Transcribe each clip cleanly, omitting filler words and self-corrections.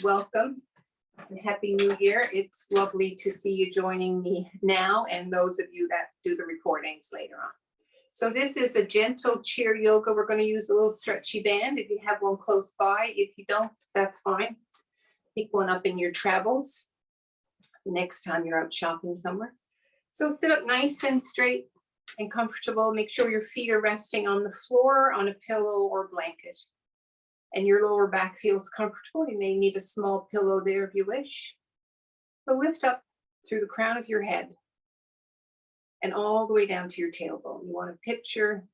welcome and Happy New Year. It's lovely to see you joining me now and those of you that do the recordings later on. So this is a gentle cheer yoga. We're going to use a little stretchy band if you have one close by. If you don't, that's fine. Pick one up in your travels next time you're out shopping somewhere. So sit up nice and straight and comfortable. Make sure your feet are resting on the floor, on a pillow or blanket. And your lower back feels comfortable. You may need a small pillow there if you wish. So lift up through the crown of your head and all the way down to your tailbone. You want to picture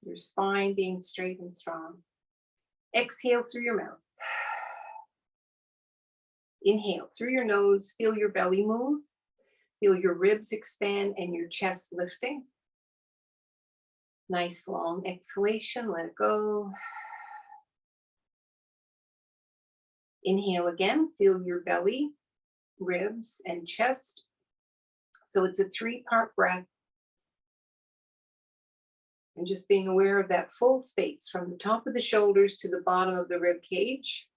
your spine being straight and strong. Exhale through your mouth. Inhale through your nose. Feel your belly move. Feel your ribs expand and your chest lifting. Nice long exhalation. Let it go. Inhale again, feel your belly, ribs, and chest. So it's a 3-part breath. And just being aware of that full space from the top of the shoulders to the bottom of the rib cage.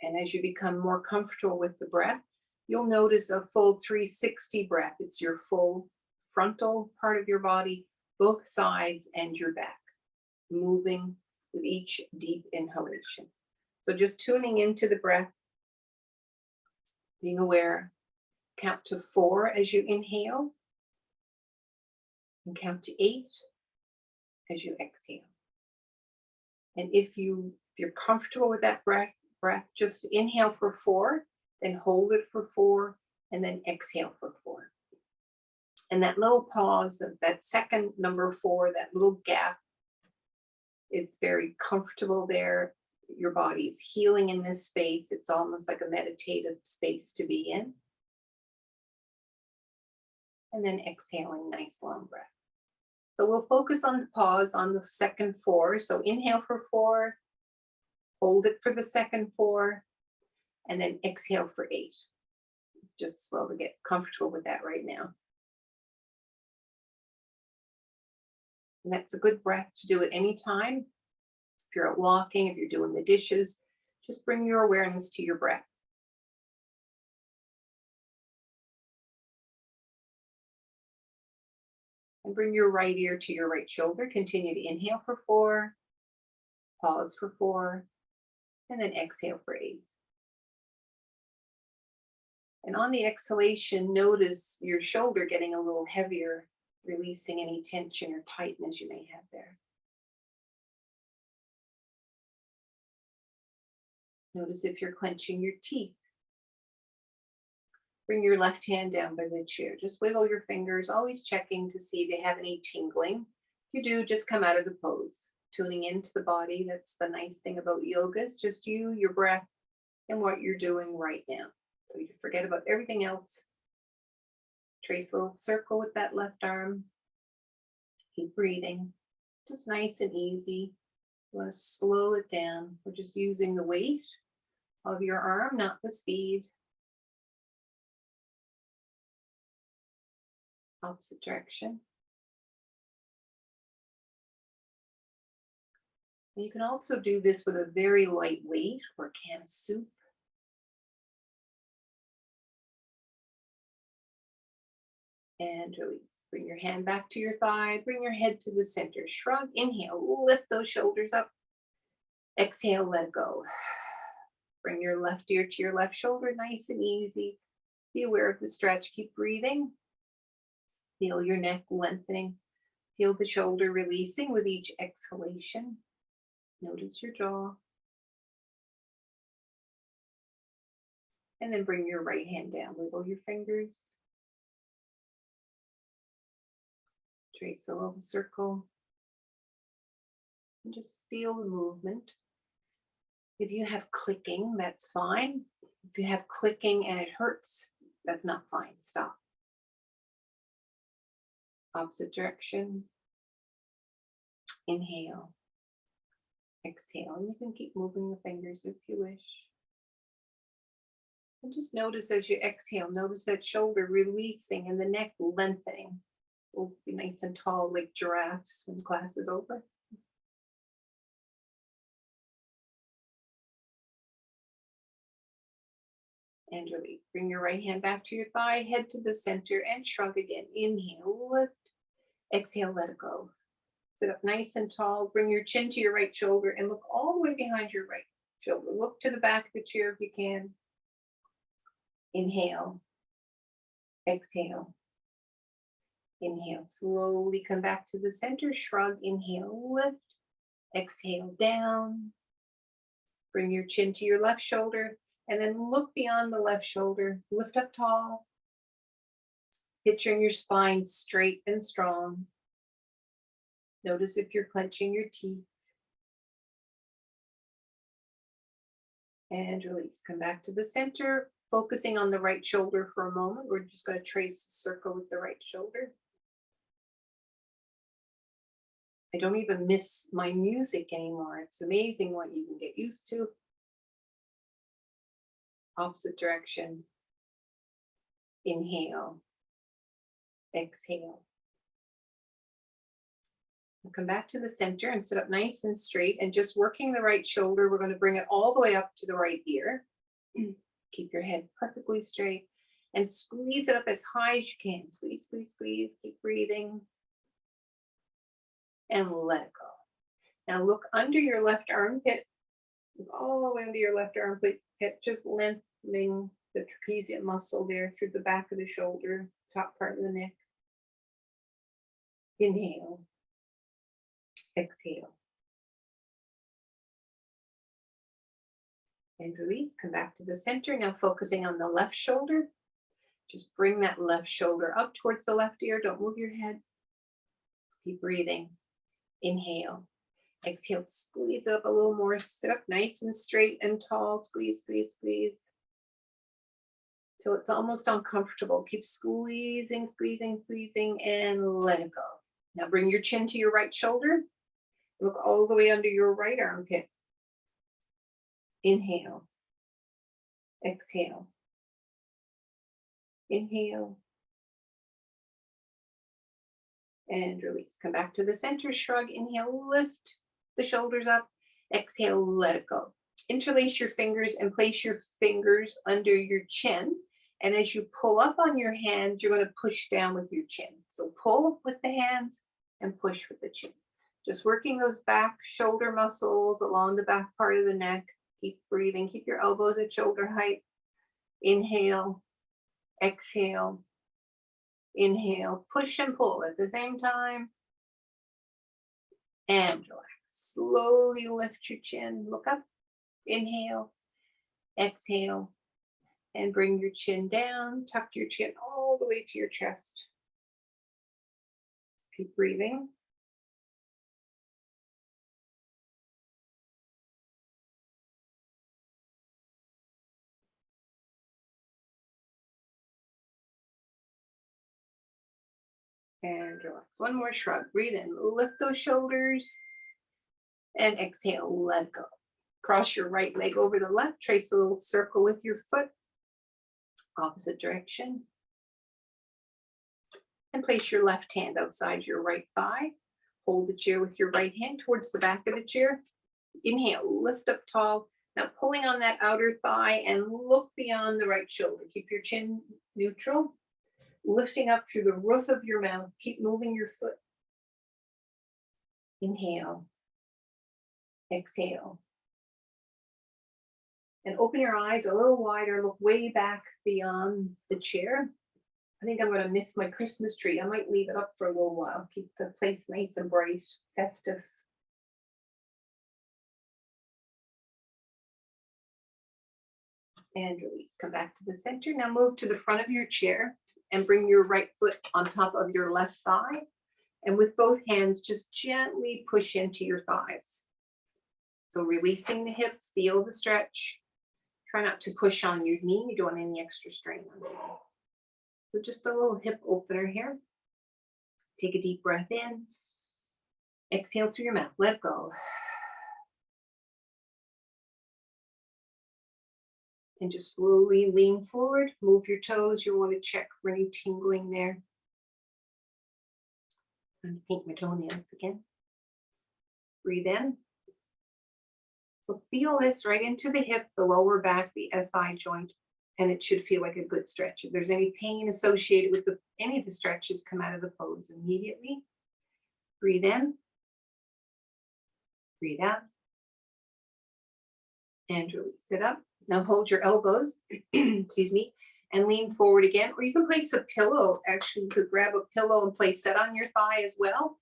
And as you become more comfortable with the breath, you'll notice a full 360 breath. It's your full frontal part of your body, both sides and your back, moving with each deep inhalation. So just tuning into the breath, being aware. Count to 4 as you inhale, and count to 8 as you exhale. And if you're comfortable with that breath, just inhale for 4, then hold it for 4, and then exhale for 4. And that little pause, that second number 4, that little gap, it's very comfortable there. Your body is healing in this space. It's almost like a meditative space to be in. And then exhaling, nice long breath. So we'll focus on the pause on the second 4. So inhale for 4, hold it for the second 4, and then exhale for 8. Just as well to get comfortable with that right now. And that's a good breath to do at any time. If you're out walking, if you're doing the dishes, just bring your awareness to your breath. And bring your right ear to your right shoulder. Continue to inhale for 4, pause for 4, and then exhale for 8. And on the exhalation, notice your shoulder getting a little heavier, releasing any tension or tightness you may have there. Notice if you're clenching your teeth. Bring your left hand down by the chair. Just wiggle your fingers, always checking to see if you have any tingling. If you do, just come out of the pose. Tuning into the body. That's the nice thing about yoga. It's just you, your breath, and what you're doing right now. So you forget about everything else. Trace a little circle with that left arm. Keep breathing. Just nice and easy. You want to slow it down. We're just using the weight of your arm, not the speed. Opposite direction. And you can also do this with a very light weight or a can of soup. And release. Bring your hand back to your thigh. Bring your head to the center. Shrug. Inhale. Lift those shoulders up. Exhale. Let go. Bring your left ear to your left shoulder. Nice and easy. Be aware of the stretch. Keep breathing. Feel your neck lengthening. Feel the shoulder releasing with each exhalation. Notice your jaw. And then bring your right hand down. Wiggle your fingers. Trace a little circle. And just feel the movement. If you have clicking, that's fine. If you have clicking and it hurts, that's not fine. Stop. Opposite direction. Inhale. Exhale. And you can keep moving the fingers if you wish. And just notice as you exhale, notice that shoulder releasing and the neck lengthening. We'll be nice and tall like giraffes when class is over. and release. Bring your right hand back to your thigh, head to the center, and shrug again. Inhale, lift. Exhale, let it go. Sit up nice and tall. Bring your chin to your right shoulder and look all the way behind your right shoulder. Look to the back of the chair if you can. Inhale. Exhale. Inhale. Slowly come back to the center. Shrug. Inhale, lift. Exhale, down. Bring your chin to your left shoulder and then look beyond the left shoulder. Lift up tall. Picturing your spine straight and strong. Notice if you're clenching your teeth. And release. Come back to the center, focusing on the right shoulder for a moment. We're just going to trace a circle with the right shoulder. I don't even miss my music anymore. It's amazing what you can get used to. Opposite direction. Inhale. Exhale. We'll come back to the center and sit up nice and straight, and just working the right shoulder, we're going to bring it all the way up to the right ear. Keep your head perfectly straight and squeeze it up as high as you can. Squeeze, squeeze, squeeze. Keep breathing. And let it go. Now look under your left armpit. Look all the way under your left armpit, just lengthening the trapezius muscle there through the back of the shoulder, top part of the neck. Inhale. Exhale. And release. Come back to the center. Now focusing on the left shoulder. Just bring that left shoulder up towards the left ear. Don't move your head. Keep breathing. Inhale. Exhale. Squeeze up a little more. Sit up nice and straight and tall. Squeeze, squeeze, squeeze. Till it's almost uncomfortable. Keep squeezing, squeezing, squeezing, and let it go. Now bring your chin to your right shoulder. Look all the way under your right armpit. Inhale. Exhale. Inhale. And release. Come back to the center. Shrug. Inhale. Lift the shoulders up. Exhale. Let it go. Interlace your fingers and place your fingers under your chin. And as you pull up on your hands, you're going to push down with your chin. So pull with the hands and push with the chin. Just working those back shoulder muscles along the back part of the neck. Keep breathing. Keep your elbows at shoulder height. Inhale. Exhale. Inhale. Push and pull at the same time. And relax. Slowly lift your chin. Look up. Inhale. Exhale. And bring your chin down. Tuck your chin all the way to your chest. Keep breathing. And relax. One more shrug. Breathe in. Lift those shoulders. And exhale. Let go. Cross your right leg over the left. Trace a little circle with your foot. Opposite direction. And place your left hand outside your right thigh. Hold the chair with your right hand towards the back of the chair. Inhale. Lift up tall. Now pulling on that outer thigh and look beyond the right shoulder. Keep your chin neutral. Lifting up through the roof of your mouth. Keep moving your foot. Inhale. Exhale. And open your eyes a little wider. Look way back beyond the chair. I think I'm going to miss my Christmas tree. I might leave it up for a little while. Keep the place nice and bright, festive. And release. Come back to the center. Now move to the front of your chair and bring your right foot on top of your left thigh. And with both hands, just gently push into your thighs. So releasing the hip, feel the stretch. Try not to push on your knee. You don't want any extra strain on your knee. So just a little hip opener here. Take a deep breath in. Exhale through your mouth. Let go. And just slowly lean forward. Move your toes. You want to check for any tingling there. I'm going to paint my toenails again. Breathe in. So feel this right into the hip, the lower back, the SI joint. And it should feel like a good stretch. If there's any pain associated with any of the stretches, come out of the pose immediately. Breathe in, breathe out, and release it up. Now hold your elbows, excuse me, and lean forward again. Or you can place a pillow. Actually, you could grab a pillow and place that on your thigh as well.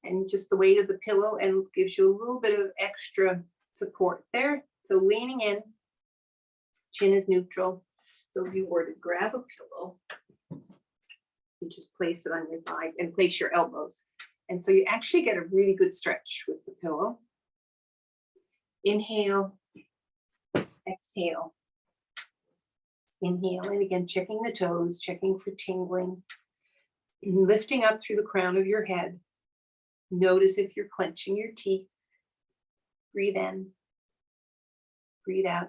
And just the weight of the pillow and gives you a little bit of extra support there. So leaning in, chin is neutral. So if you were to grab a pillow, you just place it on your thighs and place your elbows. And so you actually get a really good stretch with the pillow. Inhale, exhale. Inhale, and again, checking the toes, checking for tingling, lifting up through the crown of your head. Notice if you're clenching your teeth. Breathe in, breathe out.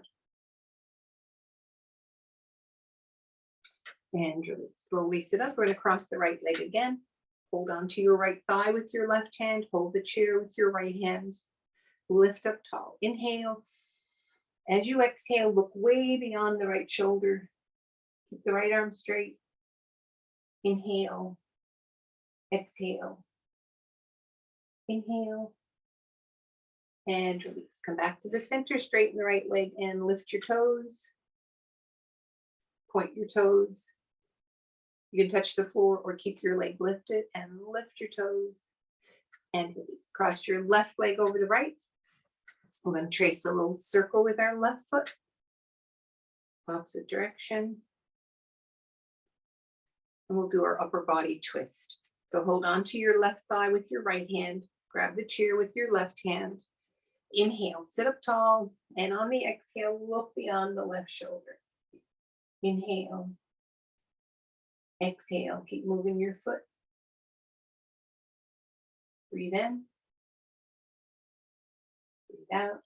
And release. Slowly sit up. We're going to cross the right leg again. Hold on to your right thigh with your left hand. Hold the chair with your right hand. Lift up tall. Inhale. As you exhale, look way beyond the right shoulder. Keep the right arm straight. Inhale. Exhale. Inhale. And release. Come back to the center, straighten the right leg and lift your toes. Point your toes. You can touch the floor or keep your leg lifted and lift your toes and release. Cross your left leg over the right. We're going to trace a little circle with our left foot. Opposite direction. And we'll do our upper body twist. So hold on to your left thigh with your right hand. Grab the chair with your left hand. Inhale, sit up tall. And on the exhale, look beyond the left shoulder. Inhale. Exhale, keep moving your foot. Breathe in. Breathe out.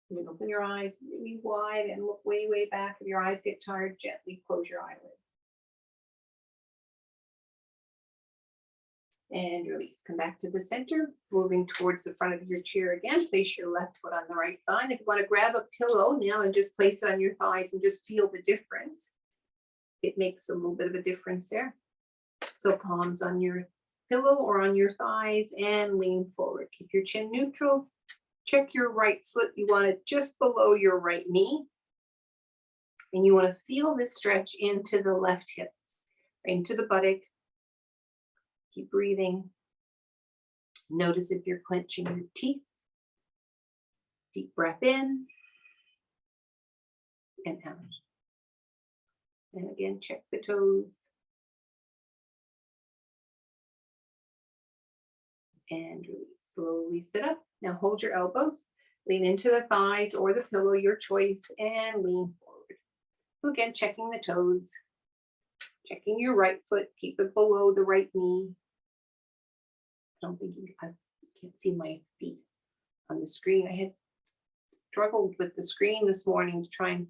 You can open your eyes really wide and look way, way back. If your eyes get tired, gently close your eyelid. And release. Come back to the center, moving towards the front of your chair again. Place your left foot on the right thigh. And if you want to grab a pillow now and just place it on your thighs and just feel the difference, it makes a little bit of a difference there. So palms on your pillow or on your thighs and lean forward. Keep your chin neutral. Check your right foot. You want it just below your right knee. And you want to feel this stretch into the left hip, into the buttock. Keep breathing. Notice if you're clenching your teeth. Deep breath in and out. And again, check the toes. And release. Slowly sit up. Now hold your elbows. Lean into the thighs or the pillow, your choice, and lean forward. So again, checking the toes. Checking your right foot. Keep it below the right knee. I don't think I can't see my feet on the screen. I had struggled with the screen this morning to try and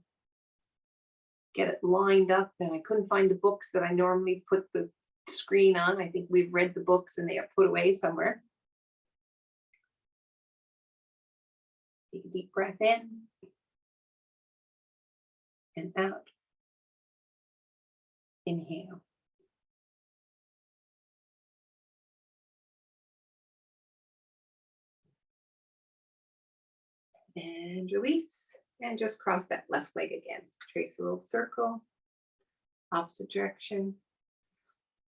get it lined up, and I couldn't find the books that I normally put the screen on. I think we've read the books and they are put away somewhere. Take a deep breath in and out. Inhale. And release. And just cross that left leg again. Trace a little circle. Opposite direction.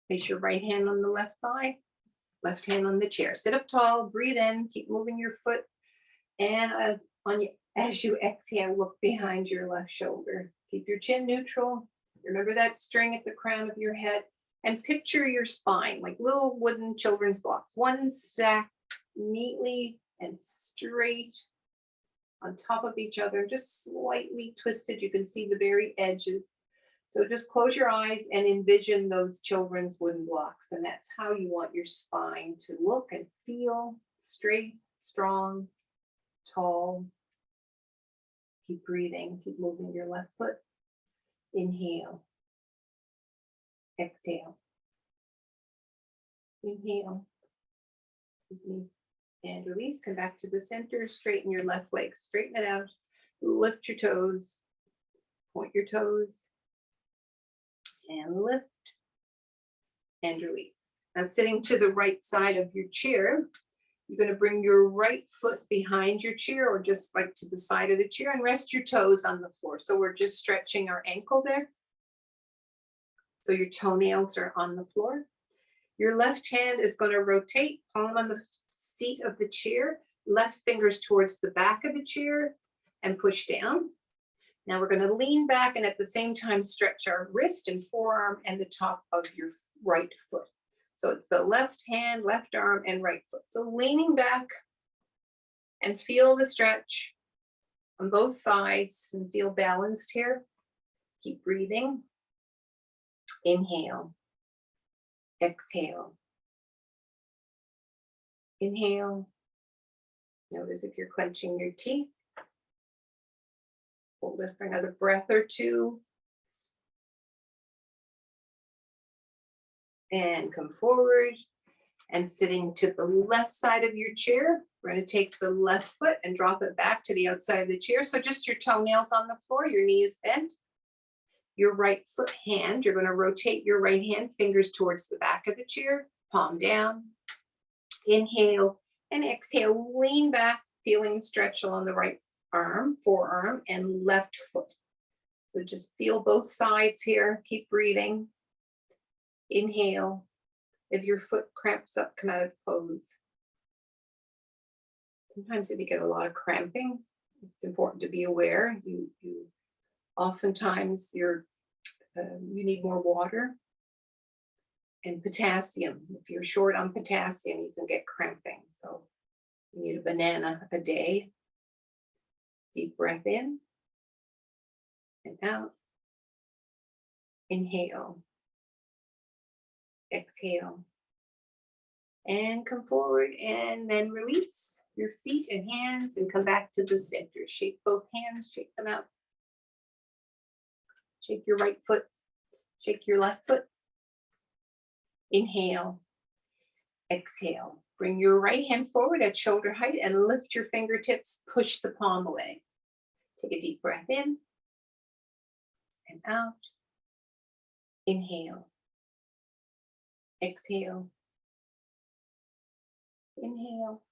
Place your right hand on the left thigh. Left hand on the chair. Sit up tall. Breathe in. Keep moving your foot. And as you exhale, look behind your left shoulder. Keep your chin neutral. Remember that string at the crown of your head. And picture your spine like little wooden children's blocks. One stacked neatly and straight on top of each other, just slightly twisted. You can see the very edges. So just close your eyes and envision those children's wooden blocks. And that's how you want your spine to look and feel: straight, strong, tall. Keep breathing. Keep moving your left foot. Inhale. Exhale. Inhale. Excuse me. And release, come back to the center, straighten your left leg, straighten it out, lift your toes, point your toes, and lift, and release. Now sitting to the right side of your chair, you're going to bring your right foot behind your chair or just like to the side of the chair and rest your toes on the floor. So we're just stretching our ankle there. So your toenails are on the floor. Your left hand is going to rotate, palm on the seat of the chair, left fingers towards the back of the chair and push down. Now we're going to lean back and at the same time stretch our wrist and forearm and the top of your right foot. So it's the left hand, left arm, and right foot. So leaning back and feel the stretch on both sides and feel balanced here. Keep breathing. Inhale. Exhale. Inhale. Notice if you're clenching your teeth. Hold it for another breath or two. And come forward and sitting to the left side of your chair. We're going to take the left foot and drop it back to the outside of the chair. So just your toenails on the floor, your knees bent. Your right foot hand, you're going to rotate your right hand, fingers towards the back of the chair, palm down. Inhale and exhale, lean back, feeling the stretch along the right arm, forearm, and left foot. So just feel both sides here. Keep breathing. Inhale. If your foot cramps up, come out of pose. Sometimes if you get a lot of cramping, it's important to be aware. You oftentimes you need more water and potassium. If you're short on potassium, you can get cramping. So you need a banana a day. Deep breath in and out. Inhale. Exhale. And come forward and then release your feet and hands and come back to the center. Shake both hands, shake them out. Shake your right foot, shake your left foot. Inhale, exhale. Bring your right hand forward at shoulder height and lift your fingertips, push the palm away. Take a deep breath in and out. Inhale, exhale, inhale.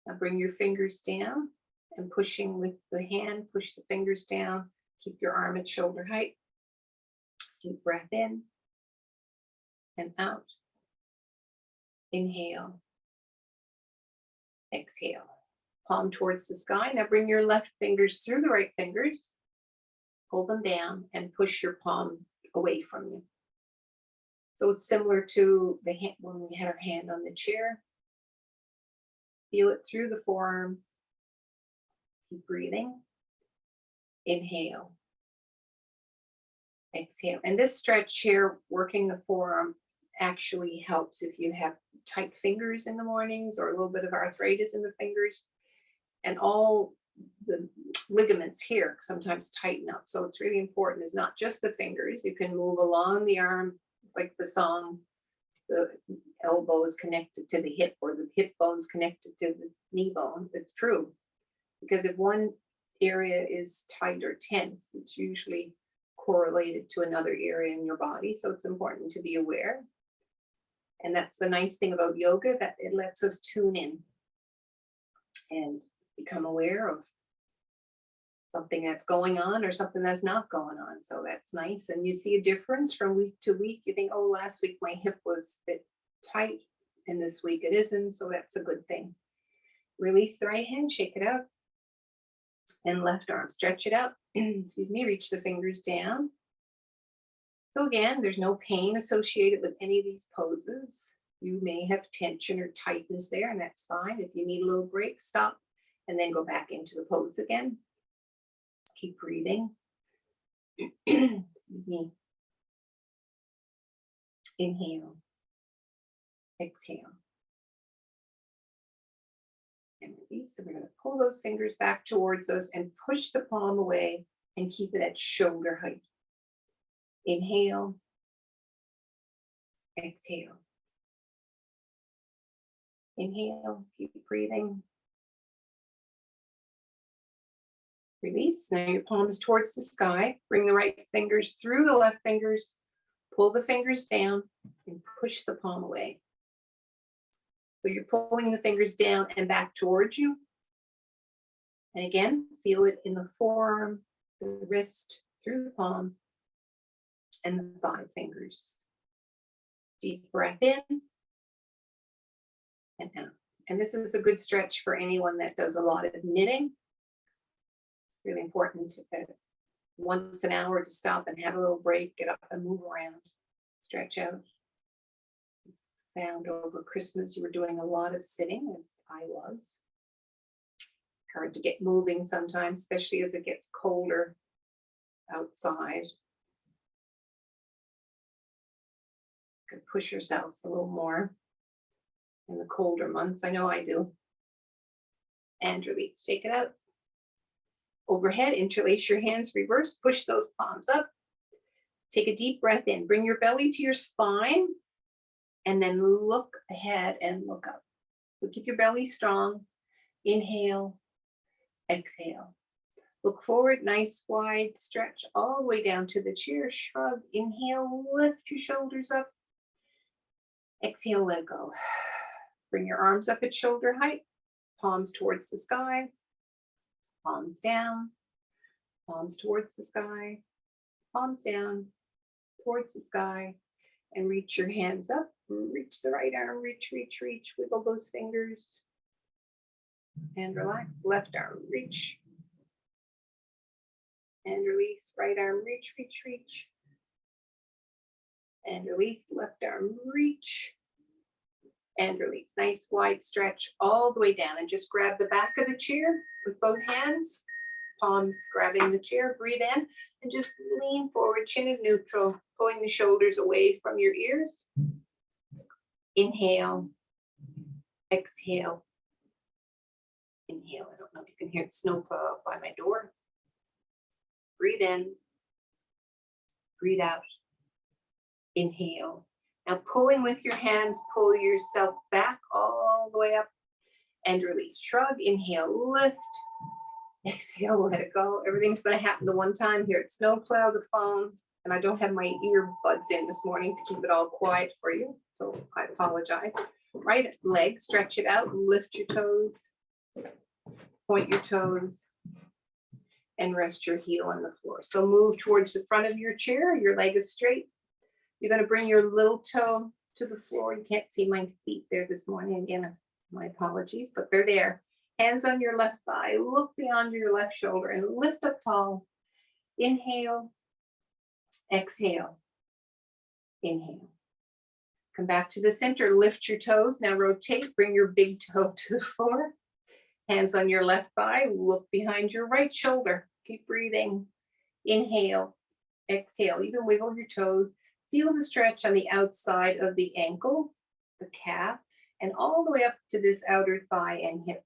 Now bring your fingers down and pushing with the hand, push the fingers down. Keep your arm at shoulder height. Deep breath in and out. Inhale. Exhale. Palm towards the sky. Now bring your left fingers through the right fingers. Pull them down and push your palm away from you. So it's similar to the hand when we had our hand on the chair. Feel it through the forearm. Keep breathing. Inhale. Exhale. And this stretch here, working the forearm, actually helps if you have tight fingers in the mornings or a little bit of arthritis in the fingers. And all the ligaments here sometimes tighten up. So it's really important. It's not just the fingers. You can move along the arm. It's like the song, the elbow is connected to the hip or the hip bone's connected to the knee bone. It's true. Because if one area is tight or tense, it's usually correlated to another area in your body. So it's important to be aware. And that's the nice thing about yoga, that it lets us tune in and become aware of something that's going on or something that's not going on. So that's nice. And you see a difference from week to week. You think, oh, last week my hip was a bit tight and this week it isn't. So that's a good thing. Release the right hand, shake it out. And left arm, stretch it out. Excuse me, reach the fingers down. So again, there's no pain associated with any of these poses. You may have tension or tightness there, and that's fine. If you need a little break, stop and then go back into the pose again. Keep breathing. Excuse me. Inhale. Exhale. And release. So we're going to pull those fingers back towards us and push the palm away and keep it at shoulder height. Inhale. Exhale. Inhale, keep breathing. Release. Now your palms towards the sky. Bring the right fingers through the left fingers. Pull the fingers down and push the palm away. So you're pulling the fingers down and back towards you. And again, feel it in the forearm, the wrist, through the palm, and the 5 fingers. Deep breath in and out. And this is a good stretch for anyone that does a lot of knitting. Really important once an hour to stop and have a little break, get up and move around, stretch out. Found over Christmas you were doing a lot of sitting, as I was. Hard to get moving sometimes, especially as it gets colder outside. Could push yourselves a little more in the colder months. I know I do. And release. Shake it out. Overhead, interlace your hands, reverse, push those palms up. Take a deep breath in. Bring your belly to your spine, and then look ahead and look up. So keep your belly strong. Inhale, exhale. Look forward, nice wide stretch all the way down to the chair. Shrug, inhale, lift your shoulders up. Exhale, let go. Bring your arms up at shoulder height, palms towards the sky, palms down, palms towards the sky, palms down, towards the sky, and reach your hands up. Reach the right arm, reach, reach, reach. Wiggle those fingers and relax. Left arm, reach and release. Right arm, reach, reach, reach. And release. Left arm, reach and release. Nice wide stretch all the way down, and just grab the back of the chair with both hands, palms grabbing the chair. Breathe in and just lean forward. Chin is neutral, pulling the shoulders away from your ears. Inhale, exhale, inhale. I don't know if you can hear the snowplow by my door. Breathe in, breathe out. Inhale. Now pulling with your hands, pull yourself back all the way up and release. Shrug, inhale, lift. Exhale, let it go. Everything's going to happen the one time here at Snowplow, the phone, and I don't have my earbuds in this morning to keep it all quiet for you, so I apologize. Right leg, stretch it out, lift your toes, point your toes, and rest your heel on the floor. So move towards the front of your chair. Your leg is straight. You're going to bring your little toe to the floor. You can't see my feet there this morning. Again, my apologies, but they're there. Hands on your left thigh. Look beyond your left shoulder and lift up tall. Inhale, exhale, inhale. Come back to the center. Lift your toes. Now rotate. Bring your big toe to the floor. Hands on your left thigh. Look behind your right shoulder. Keep breathing. Inhale, exhale. You can wiggle your toes. Feel the stretch on the outside of the ankle, the calf, and all the way up to this outer thigh and hip.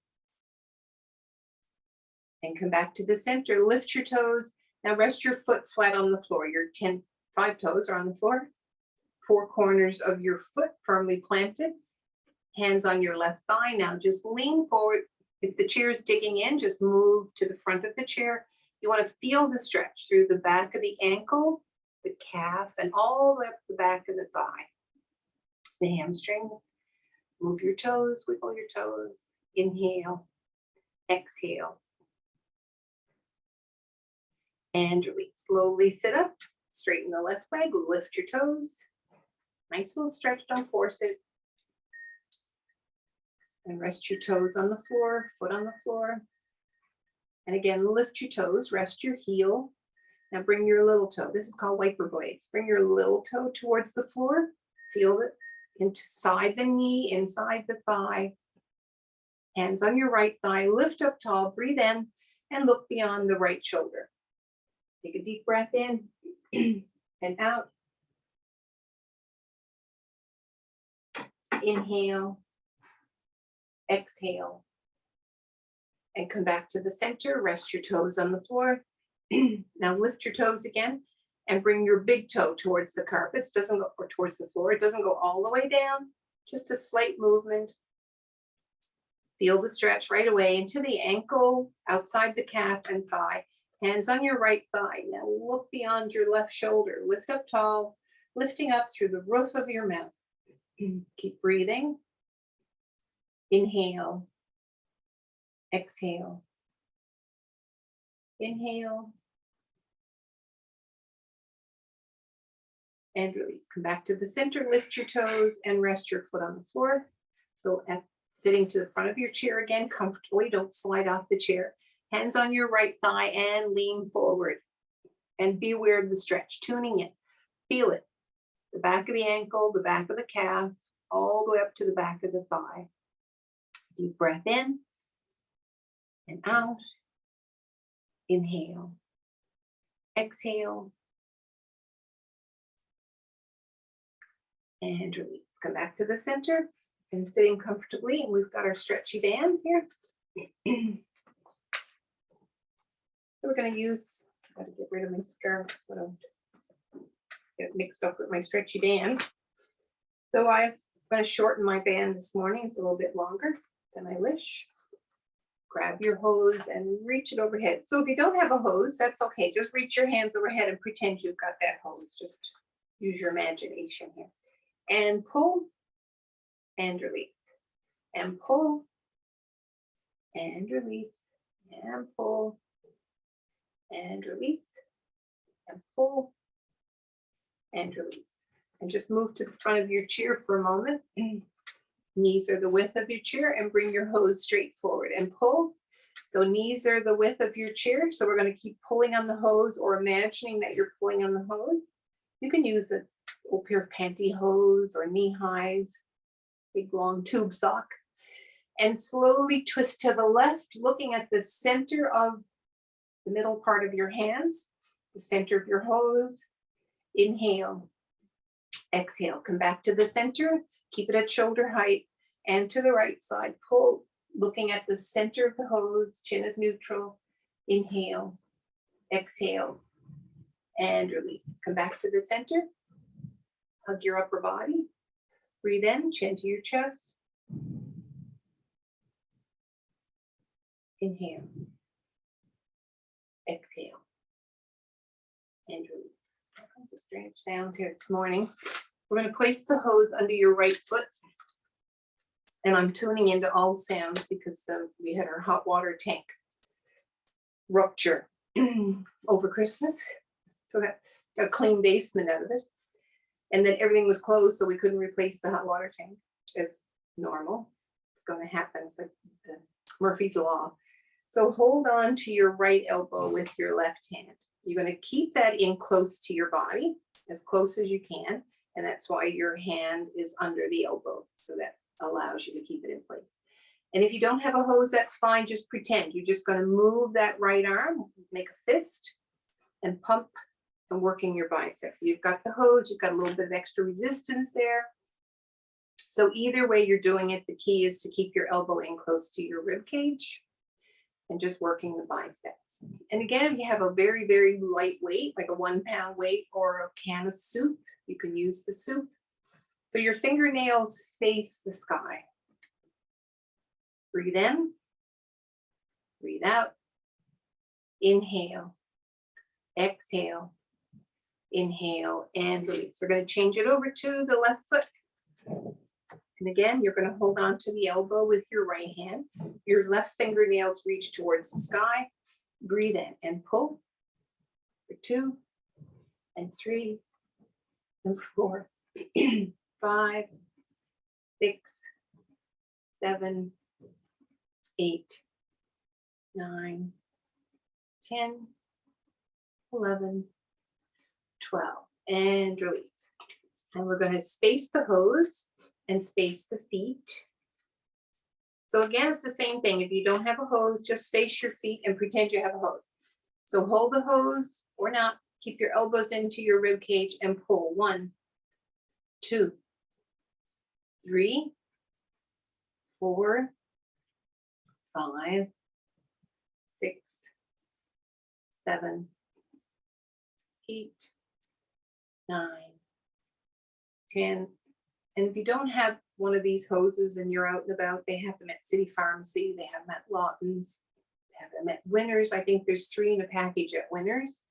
And come back to the center. Lift your toes. Now rest your foot flat on the floor. Your 5 toes are on the floor. 4 corners of your foot firmly planted. Hands on your left thigh. Now just lean forward. If the chair is digging in, just move to the front of the chair. You want to feel the stretch through the back of the ankle, the calf, and all the way up the back of the thigh. The hamstrings. Move your toes, wiggle your toes. Inhale, exhale. And release. Slowly sit up, straighten the left leg, lift your toes. Nice little stretch, don't force it. And rest your toes on the floor, foot on the floor. And again, lift your toes, rest your heel. Now bring your little toe. This is called wiper blades. Bring your little toe towards the floor. Feel it inside the knee, inside the thigh. Hands on your right thigh. Lift up tall. Breathe in and look beyond the right shoulder. Take a deep breath in and out. Inhale. Exhale. And come back to the center. Rest your toes on the floor. Now lift your toes again and bring your big toe towards the carpet. It doesn't go, or towards the floor. It doesn't go all the way down. Just a slight movement. Feel the stretch right away into the ankle, outside the calf and thigh. Hands on your right thigh. Now look beyond your left shoulder. Lift up tall, lifting up through the roof of your mouth. Keep breathing. Inhale. Exhale. Inhale. And release. Come back to the center, lift your toes and rest your foot on the floor. So sitting to the front of your chair again, comfortably, don't slide off the chair. Hands on your right thigh and lean forward. And be aware of the stretch, tuning in. Feel it. The back of the ankle, the back of the calf, all the way up to the back of the thigh. Deep breath in and out. Inhale. Exhale. And release. Come back to the center and sitting comfortably. And we've got our stretchy bands here. We're going to use, I've got to get rid of my scarf, so I don't get mixed up with my stretchy band. So I'm going to shorten my band this morning. It's a little bit longer than I wish. Grab your hose and reach it overhead. So if you don't have a hose, that's okay. Just reach your hands overhead and pretend you've got that hose. Just use your imagination here. And pull and release. And pull and release. And pull and release. And pull and release. And just move to the front of your chair for a moment. Knees are the width of your chair and bring your hose straight forward and pull. So knees are the width of your chair. So we're going to keep pulling on the hose or imagining that you're pulling on the hose. You can use a old pair of pantyhose or knee highs, big long tube sock, and slowly twist to the left, looking at the center of the middle part of your hands, the center of your hose. Inhale, exhale, come back to the center, keep it at shoulder height and to the right side. Pull, looking at the center of the hose, chin is neutral. Inhale, exhale, and release. Come back to the center. Hug your upper body. Breathe in, chin to your chest. Inhale. Exhale. And release. All kinds of strange sounds here this morning. We're going to place the hose under your right foot. And I'm tuning into all sounds because we had our hot water tank rupture over Christmas. So that got a clean basement out of it. And then everything was closed, so we couldn't replace the hot water tank as normal. It's going to happen. It's like Murphy's Law. So hold on to your right elbow with your left hand. You're going to keep that in close to your body, as close as you can. And that's why your hand is under the elbow. So that allows you to keep it in place. And if you don't have a hose, that's fine. Just pretend. You're just going to move that right arm, make a fist, and pump and working your bicep. You've got the hose, you've got a little bit of extra resistance there. So either way you're doing it, the key is to keep your elbow in close to your rib cage and just working the biceps. And again, if you have a very, very light weight, like a 1 pound weight or a can of soup, you can use the soup. So your fingernails face the sky. Breathe in, breathe out, inhale, exhale, inhale, and release. We're going to change it over to the left foot. And again, you're going to hold on to the elbow with your right hand. Your left fingernails reach towards the sky. Breathe in and pull for 2 and 3 and 4, 5, 6, 7, 8, 9, 10, 11, 12, and release. And we're going to space the hose and space the feet. So again, it's the same thing. If you don't have a hose, just space your feet and pretend you have a hose. So hold the hose or not. Keep your elbows into your rib cage and pull. 1, 2, 3, 4, 5, 6, 7, 8, 9, 10, And if you don't have one of these hoses and you're out and about, they have them at City Pharmacy, they have them at Lawton's, they have them at Winners. I think there's 3 in a package at Winners.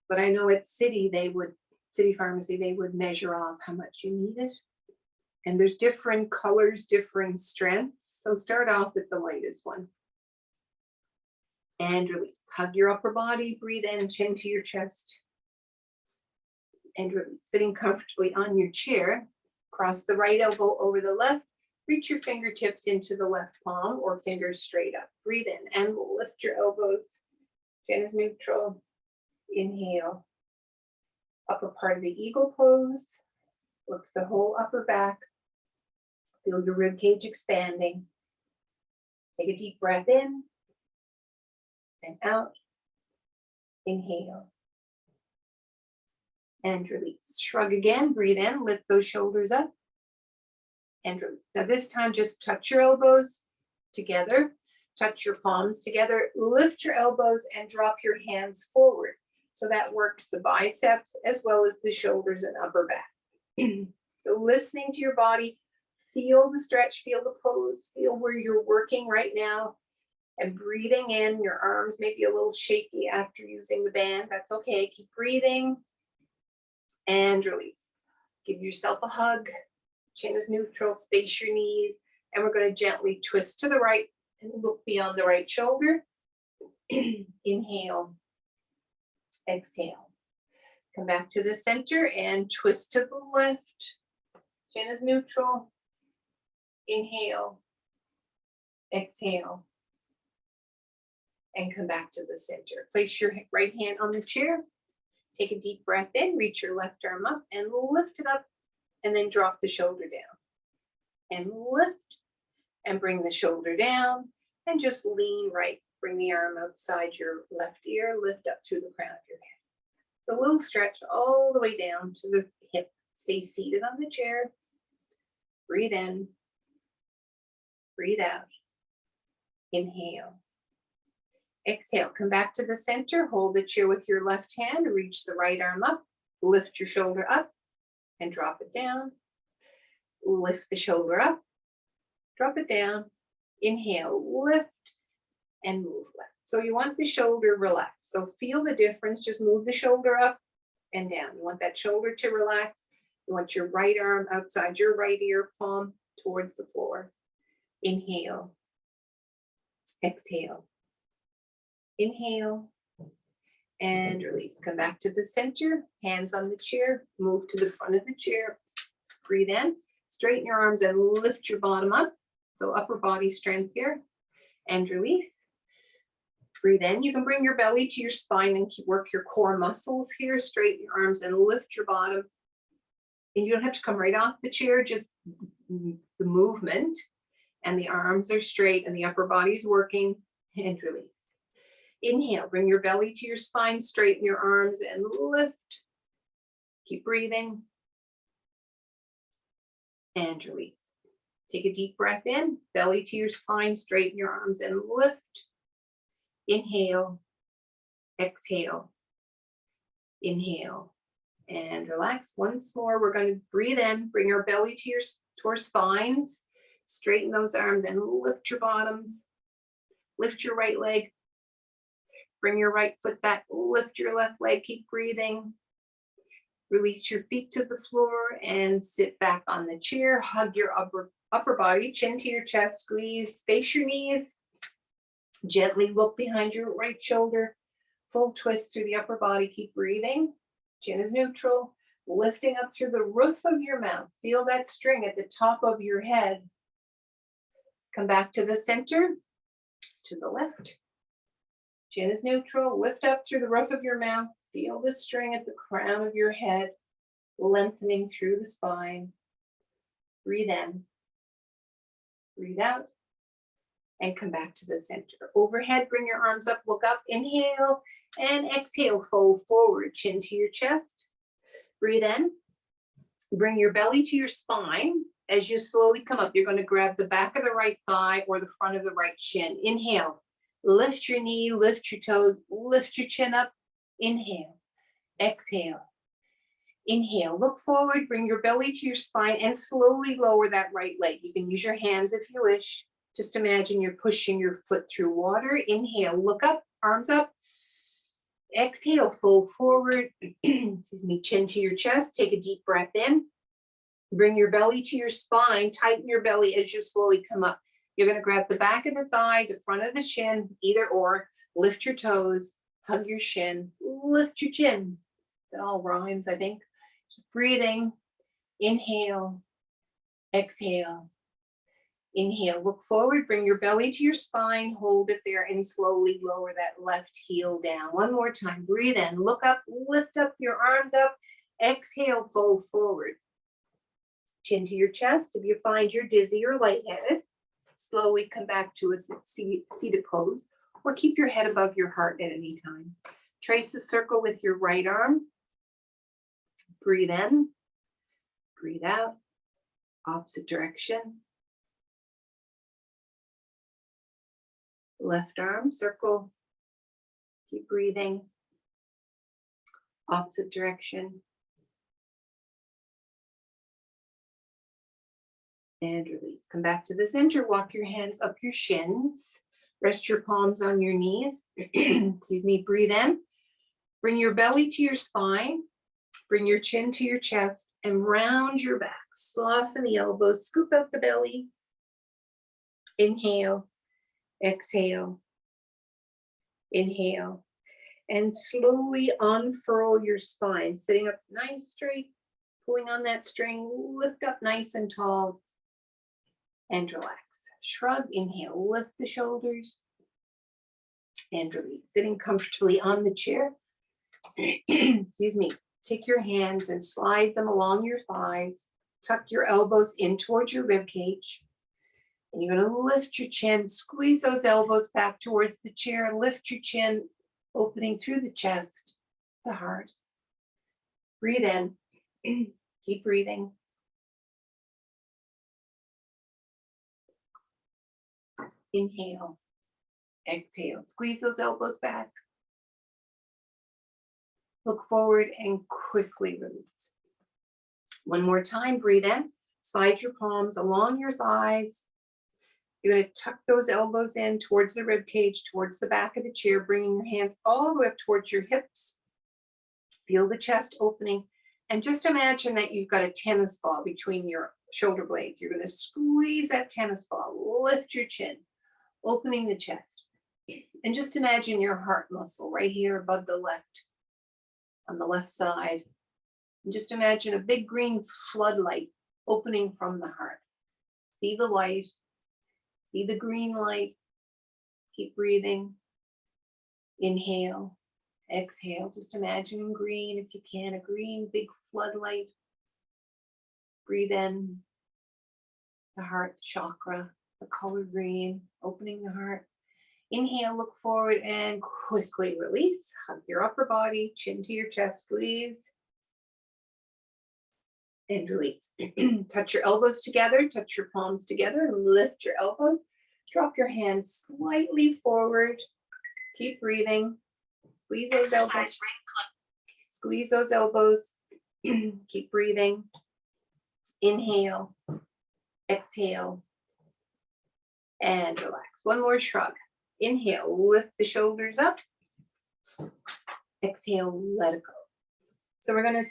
But I know at City Pharmacy, they would measure off how much you needed. And there's different colors, different strengths. So start off with the lightest one. And release. Hug your upper body, breathe in, chin to your chest. And release. Sitting comfortably on your chair, cross the right elbow over the left, reach your fingertips into the left palm or fingers straight up. Breathe in and lift your elbows. Chin is neutral. Inhale. Upper part of the eagle pose. Works the whole upper back. Feel your rib cage expanding. Take a deep breath in and out. Inhale. And release. Shrug again, breathe in, lift those shoulders up. And release. Now this time just touch your elbows together, touch your palms together, lift your elbows and drop your hands forward. So that works the biceps as well as the shoulders and upper back. So listening to your body, feel the stretch, feel the pose, feel where you're working right now. And breathing in, your arms may be a little shaky after using the band. That's okay. Keep breathing and release. Give yourself a hug. Chin is neutral. Space your knees. And we're going to gently twist to the right and look beyond the right shoulder. Inhale. Exhale. Come back to the center and twist to the left. Chin is neutral. Inhale. Exhale. And come back to the center. Place your right hand on the chair. Take a deep breath in, reach your left arm up and lift it up and then drop the shoulder down. And lift and bring the shoulder down and just lean right. Bring the arm outside your left ear, lift up through the crown of your head. So a little stretch all the way down to the hip. Stay seated on the chair. Breathe in, breathe out. Inhale. Exhale, come back to the center, hold the chair with your left hand, reach the right arm up, lift your shoulder up and drop it down. Lift the shoulder up, drop it down, inhale, lift and move left. So you want the shoulder relaxed. So feel the difference, just move the shoulder up and down. You want that shoulder to relax. You want your right arm outside your right ear, palm towards the floor. Inhale, exhale. Inhale and release. Come back to the center, hands on the chair, move to the front of the chair. Breathe in, straighten your arms and lift your bottom up. So upper body strength here and release. Breathe in. You can bring your belly to your spine and work your core muscles here. Straighten your arms and lift your bottom. And you don't have to come right off the chair, just the movement. And the arms are straight and the upper body's working and release. Inhale, bring your belly to your spine, straighten your arms and lift. Keep breathing. And release. Take a deep breath in, belly to your spine, straighten your arms and lift. Inhale, exhale, inhale, and relax. Once more, we're going to breathe in, bring our belly to our spines, straighten those arms and lift your bottoms. Lift your right leg. Bring your right foot back, lift your left leg, keep breathing. Release your feet to the floor and sit back on the chair. Hug your upper body, chin to your chest, squeeze, space your knees. Gently look behind your right shoulder. Full twist through the upper body, keep breathing. Chin is neutral. Lifting up through the roof of your mouth. Feel that string at the top of your head. Come back to the center, to the left. Chin is neutral. Lift up through the roof of your mouth. Feel the string at the crown of your head, lengthening through the spine. Breathe in. Breathe out. And come back to the center. Overhead, bring your arms up, look up, inhale, and exhale, fold forward, chin to your chest. Breathe in. Bring your belly to your spine. As you slowly come up, you're going to grab the back of the right thigh or the front of the right shin. Inhale. Lift your knee, lift your toes, lift your chin up. Inhale. Exhale. Inhale, look forward, bring your belly to your spine and slowly lower that right leg. You can use your hands if you wish. Just imagine you're pushing your foot through water. Inhale, look up, arms up. Exhale, fold forward. Excuse me, chin to your chest. Take a deep breath in. Bring your belly to your spine. Tighten your belly as you slowly come up. You're going to grab the back of the thigh, the front of the shin, either or. Lift your toes, hug your shin, lift your chin. That all rhymes, I think. Keep breathing. Inhale, exhale. Inhale, look forward, bring your belly to your spine, hold it there, and slowly lower that left heel down. One more time, breathe in, look up, lift up your arms up, exhale, fold forward. Chin to your chest. If you find you're dizzy or lightheaded, slowly come back to a seated pose, or keep your head above your heart at any time. Trace a circle with your right arm. Breathe in, breathe out, opposite direction. Left arm, circle, keep breathing, opposite direction. And release. Come back to the center, walk your hands up your shins, rest your palms on your knees. Excuse me, breathe in, bring your belly to your spine, bring your chin to your chest, and round your back. Soften the elbows, scoop out the belly. Inhale. Exhale, inhale, and slowly unfurl your spine, sitting up nice straight, pulling on that string, lift up nice and tall, and relax. Shrug, inhale, lift the shoulders, and release. Sitting comfortably on the chair, excuse me, take your hands and slide them along your thighs, tuck your elbows in towards your rib cage. And you're going to lift your chin, squeeze those elbows back towards the chair, lift your chin, opening through the chest, the heart. Breathe in, keep breathing. Inhale, exhale, squeeze those elbows back. Look forward and quickly release. One more time, breathe in, slide your palms along your thighs. You're going to tuck those elbows in towards the rib cage, towards the back of the chair, bringing your hands all the way up towards your hips. Feel the chest opening. And just imagine that you've got a tennis ball between your shoulder blades. You're going to squeeze that tennis ball, lift your chin, opening the chest. And just imagine your heart muscle right here above the left, on the left side. And just imagine a big green floodlight opening from the heart. See the light. See the green light. Keep breathing. Inhale, exhale. Just imagining green, if you can, a green big floodlight. Breathe in the heart chakra, the color green, opening the heart. Inhale, look forward and quickly release. Hug your upper body, chin to your chest, squeeze. And release. Touch your elbows together, touch your palms together, lift your elbows, drop your hands slightly forward, keep breathing, squeeze those elbows, squeeze those elbows, keep breathing, inhale, exhale, and relax. One more shrug. Inhale, lift the shoulders up, exhale, let it go. So we're going to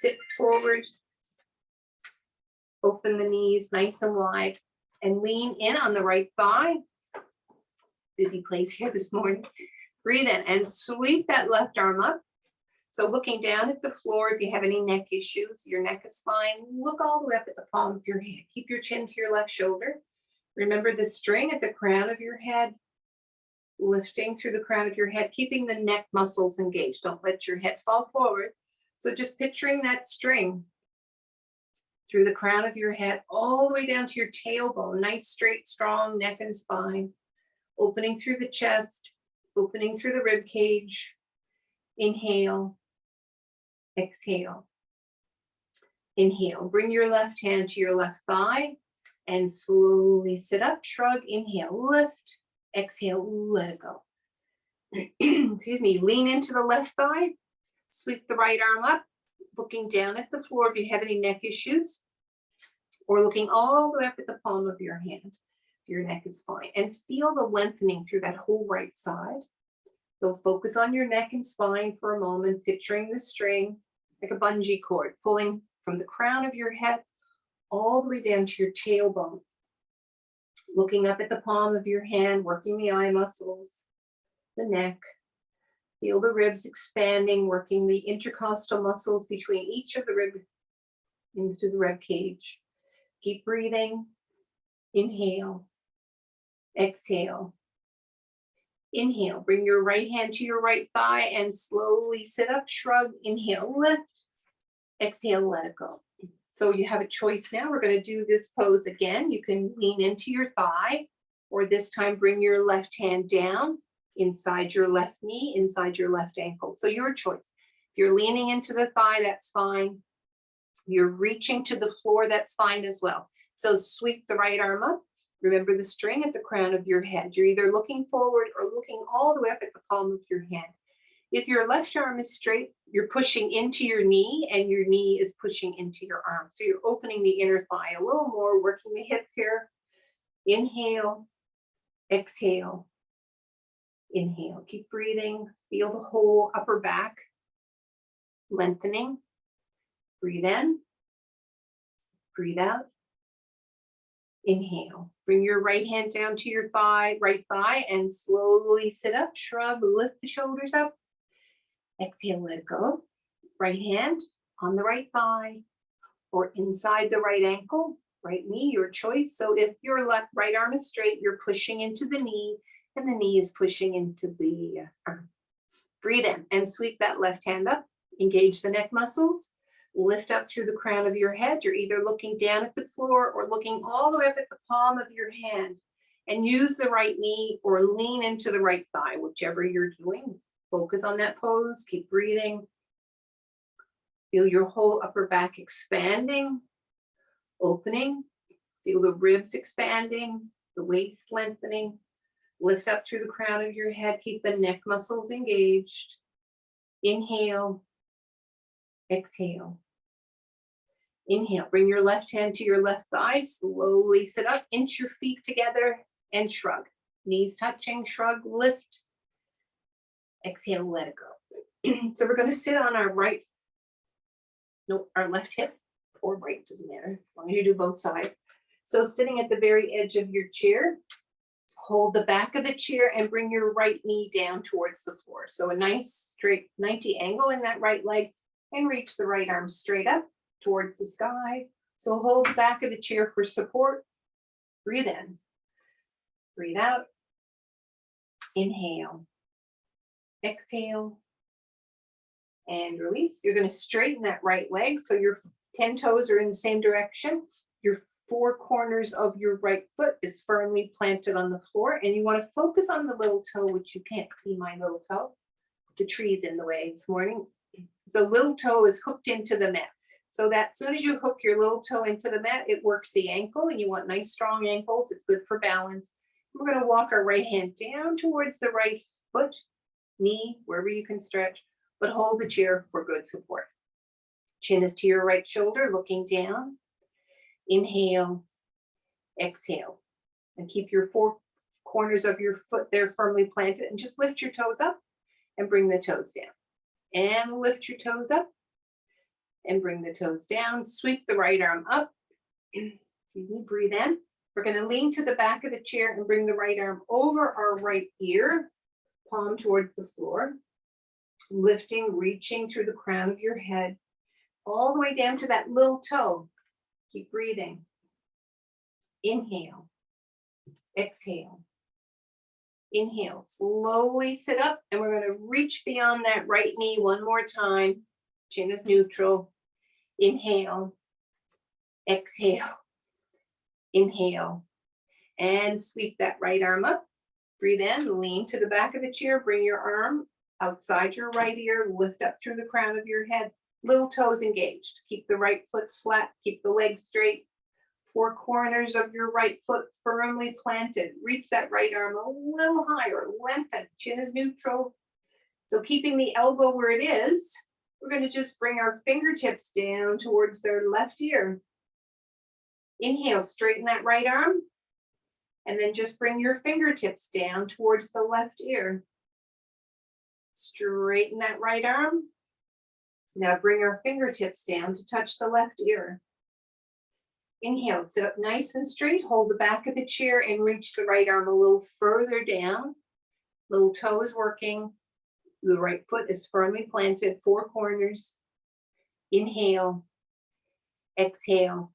sit forward. Open the knees nice and wide and lean in on the right thigh. Busy place here this morning. Breathe in and sweep that left arm up. So looking down at the floor, if you have any neck issues, your neck is fine. Look all the way up at the palm of your hand. Keep your chin to your left shoulder. Remember the string at the crown of your head, lifting through the crown of your head, keeping the neck muscles engaged. Don't let your head fall forward. So just picturing that string through the crown of your head, all the way down to your tailbone, nice, straight, strong neck and spine, opening through the chest, opening through the rib cage. Inhale, exhale, inhale. Bring your left hand to your left thigh and slowly sit up, shrug, inhale, lift, exhale, let it go. Excuse me, lean into the left thigh, sweep the right arm up, looking down at the floor if you have any neck issues, or looking all the way up at the palm of your hand. Your neck is fine. And feel the lengthening through that whole right side. So focus on your neck and spine for a moment, picturing the string like a bungee cord, pulling from the crown of your head all the way down to your tailbone. Looking up at the palm of your hand, working the eye muscles, the neck. Feel the ribs expanding, working the intercostal muscles between each of the ribs into the rib cage. Keep breathing. Inhale. Exhale. Inhale. Bring your right hand to your right thigh and slowly sit up. Shrug. Inhale. Lift. Exhale. Let it go. So you have a choice now. We're going to do this pose again. You can lean into your thigh, or this time bring your left hand down inside your left knee, inside your left ankle. So your choice. If you're leaning into the thigh, that's fine. You're reaching to the floor, that's fine as well. So sweep the right arm up. Remember the string at the crown of your head. You're either looking forward or looking all the way up at the palm of your hand. If your left arm is straight, you're pushing into your knee and your knee is pushing into your arm. So you're opening the inner thigh a little more, working the hip here. Inhale, exhale, inhale. Keep breathing. Feel the whole upper back lengthening. Breathe in, breathe out. Inhale. Bring your right hand down to your thigh, right thigh, and slowly sit up. Shrug, lift the shoulders up. Exhale, let it go. Right hand on the right thigh or inside the right ankle, right knee, your choice. So if your right arm is straight, you're pushing into the knee and the knee is pushing into the arm. Breathe in and sweep that left hand up. Engage the neck muscles. Lift up through the crown of your head. You're either looking down at the floor or looking all the way up at the palm of your hand. And use the right knee or lean into the right thigh, whichever you're doing. Focus on that pose. Keep breathing. Feel your whole upper back expanding, opening. Feel the ribs expanding, the waist lengthening. Lift up through the crown of your head. Keep the neck muscles engaged. Inhale. Exhale. Inhale. Bring your left hand to your left thigh. Slowly sit up. Inch your feet together and shrug. Knees touching. Shrug. Lift. Exhale. Let it go. So we're going to sit on our our left hip or right, doesn't matter, as long as you do both sides. So sitting at the very edge of your chair, hold the back of the chair and bring your right knee down towards the floor. So a nice straight 90 angle in that right leg, and reach the right arm straight up towards the sky. So hold the back of the chair for support. Breathe in, breathe out. Inhale, exhale, and release. You're going to straighten that right leg so your 10 toes are in the same direction. Your 4 corners of your right foot is firmly planted on the floor, and you want to focus on the little toe, which you can't see my little toe. The tree's in the way this morning. The little toe is hooked into the mat. So that as soon as you hook your little toe into the mat, it works the ankle, and you want nice strong ankles. It's good for balance. We're going to walk our right hand down towards the right foot, knee, wherever you can stretch, but hold the chair for good support. Chin is to your right shoulder, looking down. Inhale, exhale, and keep your 4 corners of your foot there firmly planted, and just lift your toes up and bring the toes down. And lift your toes up and bring the toes down. Sweep the right arm up. Excuse me, breathe in. We're going to lean to the back of the chair and bring the right arm over our right ear, palm towards the floor. Lifting, reaching through the crown of your head, all the way down to that little toe. Keep breathing. Inhale, exhale. Inhale, slowly sit up, and we're going to reach beyond that right knee one more time. Chin is neutral. Inhale, exhale, inhale, and sweep that right arm up. Breathe in, lean to the back of the chair, bring your arm outside your right ear, lift up through the crown of your head, little toes engaged. Keep the right foot flat, keep the leg straight. 4 corners of your right foot firmly planted. Reach that right arm a little higher, lengthen, chin is neutral. So keeping the elbow where it is, We're going to just bring our fingertips down towards their left ear. Inhale, straighten that right arm. And then just bring your fingertips down towards the left ear. Straighten that right arm. Now bring our fingertips down to touch the left ear. Inhale, sit up nice and straight. Hold the back of the chair and reach the right arm a little further down. Little toe is working. The right foot is firmly planted, 4 corners. Inhale, exhale,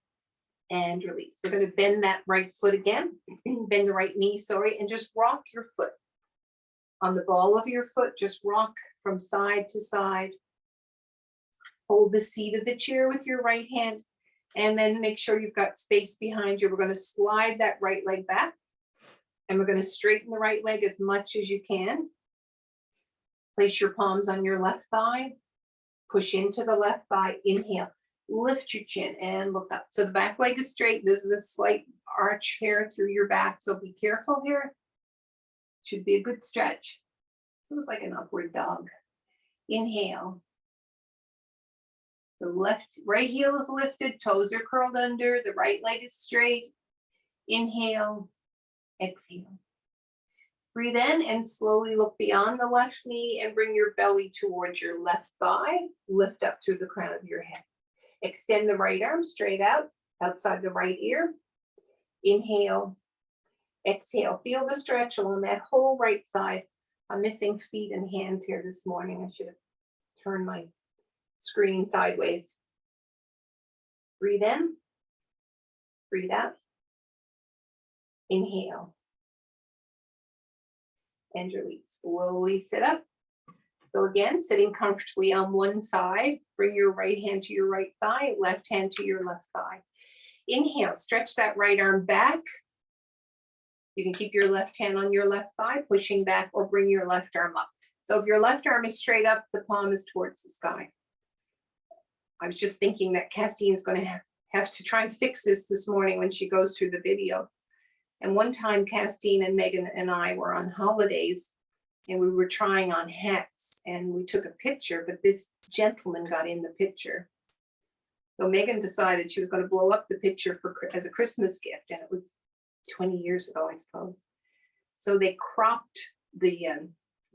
and release. We're going to bend that right foot again. Bend the right knee, sorry, and just rock your foot. On the ball of your foot, just rock from side to side. Hold the seat of the chair with your right hand, and then make sure you've got space behind you. We're going to slide that right leg back, and we're going to straighten the right leg as much as you can. Place your palms on your left thigh. Push into the left thigh. Inhale. Lift your chin and look up. So the back leg is straight. This is a slight arch here through your back, so be careful here. Should be a good stretch. So it's like an upward dog. Inhale. The right heel is lifted, toes are curled under, the right leg is straight. Inhale, exhale. Breathe in and slowly look beyond the left knee and bring your belly towards your left thigh. Lift up through the crown of your head. Extend the right arm straight out, outside the right ear. Inhale, exhale. Feel the stretch along that whole right side. I'm missing feet and hands here this morning. I should have turned my screen sideways. Breathe in, breathe out. Inhale. And release. Slowly sit up. So again, sitting comfortably on one side, bring your right hand to your right thigh, left hand to your left thigh. Inhale, stretch that right arm back. You can keep your left hand on your left thigh, pushing back, or bring your left arm up. So if your left arm is straight up, the palm is towards the sky. I was just thinking that Castine is going to have to try and fix this morning when she goes through the video. And one time, Castine and Megan and I were on holidays, and we were trying on hats, and we took a picture, but this gentleman got in the picture. So Megan decided she was going to blow up the picture as a Christmas gift, and it was 20 years ago, I suppose. So they cropped the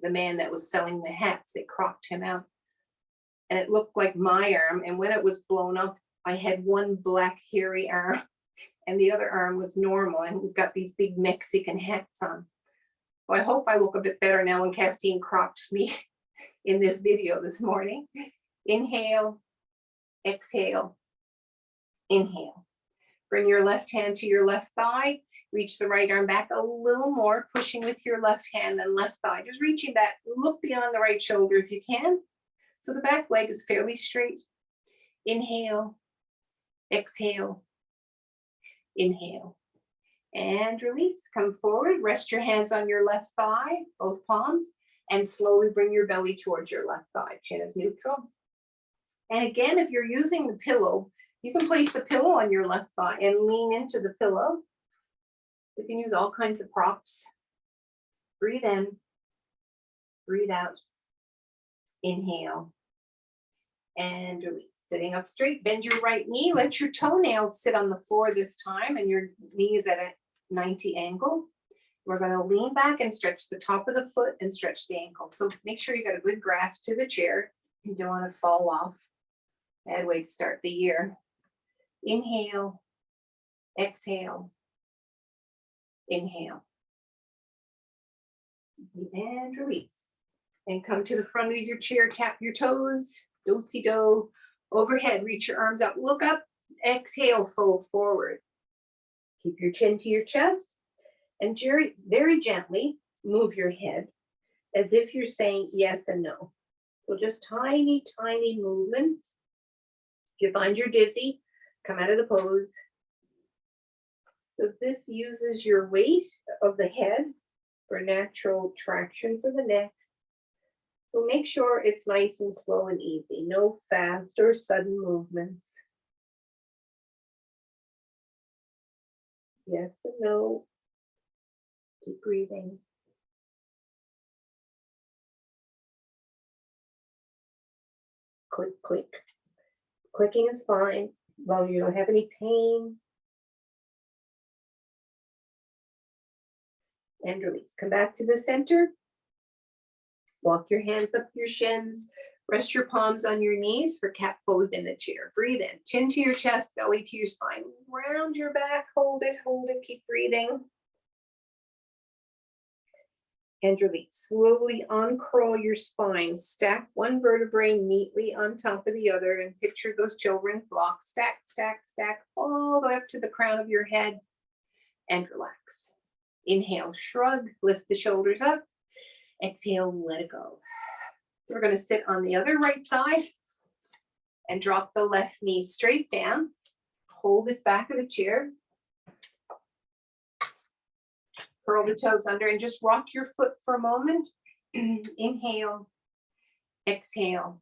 man that was selling the hats. They cropped him out, and it looked like my arm. And when it was blown up, I had one black hairy arm, and the other arm was normal. And we've got these big Mexican hats on. So I hope I look a bit better now when Castine crops me in this video this morning. Inhale, exhale, inhale. Bring your left hand to your left thigh. Reach the right arm back a little more, pushing with your left hand and left thigh. Just reaching back. Look beyond the right shoulder if you can. So the back leg is fairly straight. Inhale, exhale, inhale. And release. Come forward. Rest your hands on your left thigh, both palms, and slowly bring your belly towards your left thigh. Chin is neutral. And again, if you're using the pillow, you can place a pillow on your left thigh and lean into the pillow. We can use all kinds of props. Breathe in, breathe out, inhale, and release. Sitting up straight, bend your right knee, let your toenails sit on the floor this time, and your knee is at a 90 angle. We're going to lean back and stretch the top of the foot and stretch the ankle. So make sure you got a good grasp to the chair. You don't want to fall off. Bad way to start the year. Inhale, exhale, inhale, and release. And come to the front of your chair, tap your toes, do-si-do. Overhead, reach your arms up, look up, exhale, fold forward. Keep your chin to your chest, and very gently move your head as if you're saying yes and no. So just tiny, tiny movements. If you find you're dizzy, come out of the pose. So this uses your weight of the head for natural traction for the neck. So make sure it's nice and slow and easy. No fast or sudden movements. Yes and no. Keep breathing. click, click. Clicking is fine, as long as you don't have any pain. And release. Come back to the center. Walk your hands up your shins. Rest your palms on your knees for cat pose in the chair. Breathe in. Chin to your chest, belly to your spine. Round your back. Hold it, keep breathing. And release. Slowly uncurl your spine. Stack one vertebrae neatly on top of the other and picture those children's blocks. Stack, stack, stack all the way up to the crown of your head and relax. Inhale, shrug, lift the shoulders up. Exhale, let it go. We're going to sit on the other right side and drop the left knee straight down. Hold it back of the chair. Curl the toes under and just rock your foot for a moment. Inhale, exhale,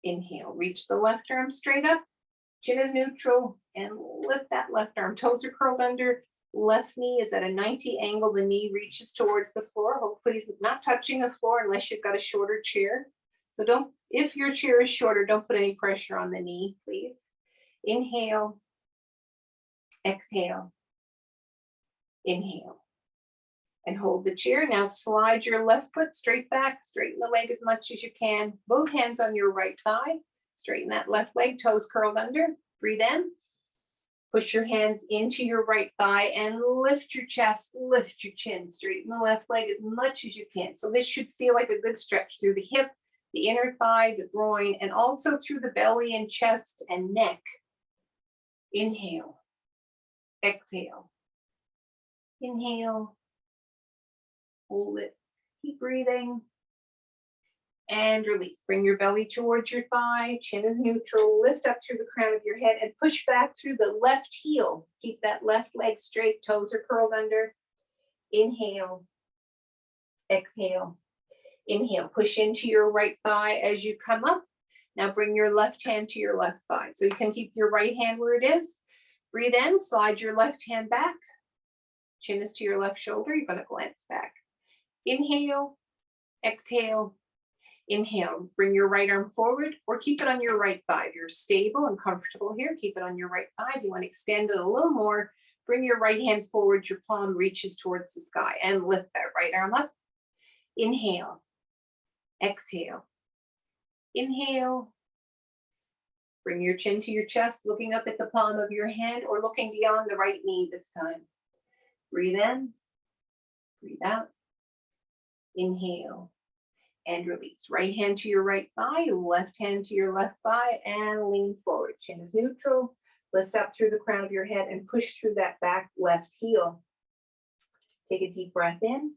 inhale. Reach the left arm straight up. Chin is neutral and lift that left arm. Toes are curled under. Left knee is at a 90 angle. The knee reaches towards the floor. Hopefully it's not touching the floor unless you've got a shorter chair. So don't, if your chair is shorter, don't put any pressure on the knee, please. Inhale, exhale, inhale. And hold the chair. Now slide your left foot straight back, straighten the leg as much as you can. Both hands on your right thigh. Straighten that left leg, toes curled under. Breathe in. Push your hands into your right thigh and lift your chest, lift your chin. Straighten the left leg as much as you can. So this should feel like a good stretch through the hip, the inner thigh, the groin, and also through the belly and chest and neck. Inhale, exhale, inhale, hold it, keep breathing, and release. Bring your belly towards your thigh, chin is neutral, lift up through the crown of your head and push back through the left heel. Keep that left leg straight, toes are curled under. Inhale, exhale, inhale. Push into your right thigh as you come up. Now bring your left hand to your left thigh. So you can keep your right hand where it is. Breathe in, slide your left hand back. Chin is to your left shoulder, you're gonna glance back. Inhale, exhale, inhale. Bring your right arm forward or keep it on your right thigh. If you're stable and comfortable here, keep it on your right thigh. If you want to extend it a little more, bring your right hand forward, your palm reaches towards the sky and lift that right arm up. Inhale, exhale, inhale. Bring your chin to your chest, looking up at the palm of your hand or looking beyond the right knee this time. Breathe in, breathe out, inhale, and release. Right hand to your right thigh, left hand to your left thigh, and lean forward. Chin is neutral. Lift up through the crown of your head and push through that back left heel. Take a deep breath in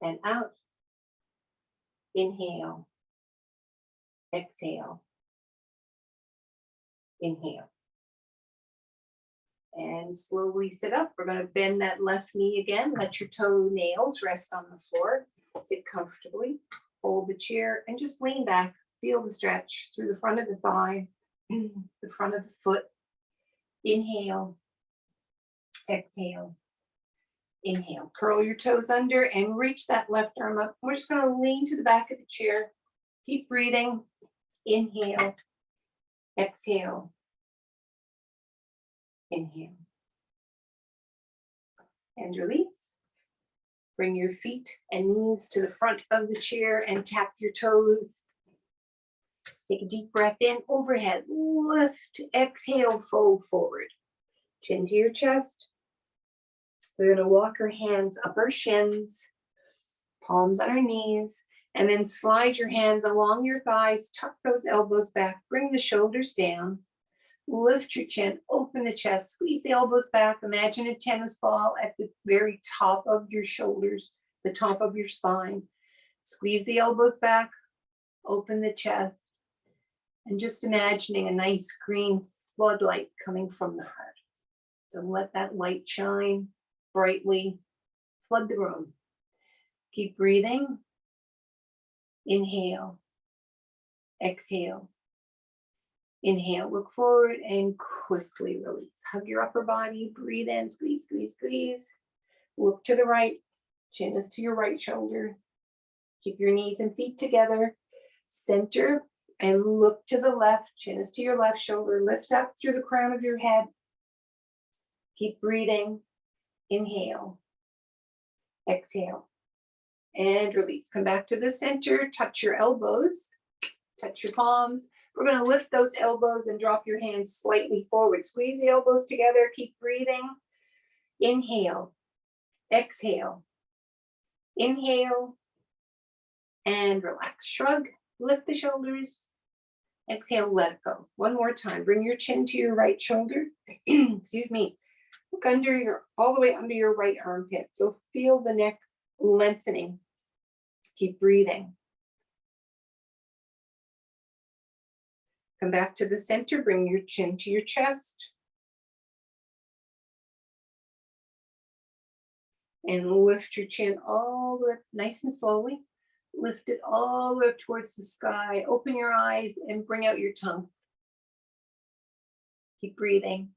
and out. Inhale, exhale, inhale. And slowly sit up. We're going to bend that left knee again. Let your toenails rest on the floor. Sit comfortably. Hold the chair and just lean back. Feel the stretch through the front of the thigh, the front of the foot. Inhale, exhale, inhale. Curl your toes under and reach that left arm up. We're just going to lean to the back of the chair. Keep breathing. Inhale, exhale, inhale, and release. Bring your feet and knees to the front of the chair and tap your toes. Take a deep breath in, overhead, lift, exhale, fold forward. Chin to your chest. We're going to walk our hands up our shins, palms on our knees, and then slide your hands along your thighs, tuck those elbows back, bring the shoulders down. Lift your chin, open the chest, squeeze the elbows back. Imagine a tennis ball at the very top of your shoulders, the top of your spine. Squeeze the elbows back, open the chest, and just imagining a nice green floodlight coming from the heart. So let that light shine brightly, flood the room. Keep breathing. Inhale, exhale. Inhale, look forward and quickly release. Hug your upper body, breathe in, squeeze, squeeze, squeeze. Look to the right, chin is to your right shoulder. Keep your knees and feet together. Center And look to the left, chin is to your left shoulder, lift up through the crown of your head. Keep breathing. Inhale, exhale, and release. Come back to the center, touch your elbows, touch your palms. We're going to lift those elbows and drop your hands slightly forward. Squeeze the elbows together, keep breathing. Inhale, exhale, inhale, and relax. Shrug, lift the shoulders. Exhale, let it go. One more time. Bring your chin to your right shoulder. Excuse me. Look under all the way under your right armpit. So feel the neck lengthening. Keep breathing. Come back to the center. Bring your chin to your chest. And lift your chin all the way up, nice and slowly. Lift it all the way up towards the sky. Open your eyes and bring out your tongue. Keep breathing.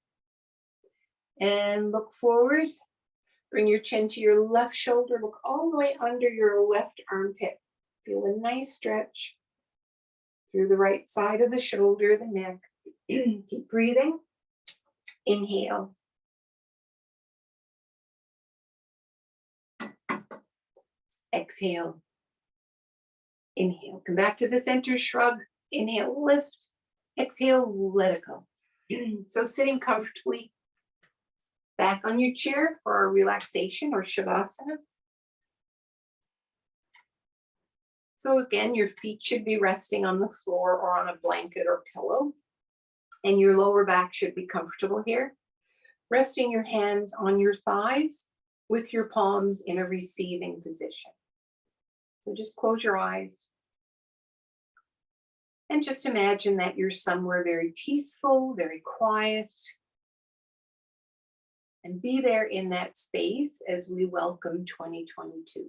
And look forward. Bring your chin to your left shoulder. Look all the way under your left armpit. Feel a nice stretch through the right side of the shoulder, the neck. Keep breathing. Inhale. Exhale. Inhale. Come back to the center, shrug. Inhale, lift. Exhale, let it go. So sitting comfortably back on your chair for our relaxation or shavasana. So again, your feet should be resting on the floor or on a blanket or pillow, and your lower back should be comfortable here. Resting your hands on your thighs with your palms in a receiving position. So just close your eyes and just imagine that you're somewhere very peaceful, very quiet, and be there in that space as we welcome 2022.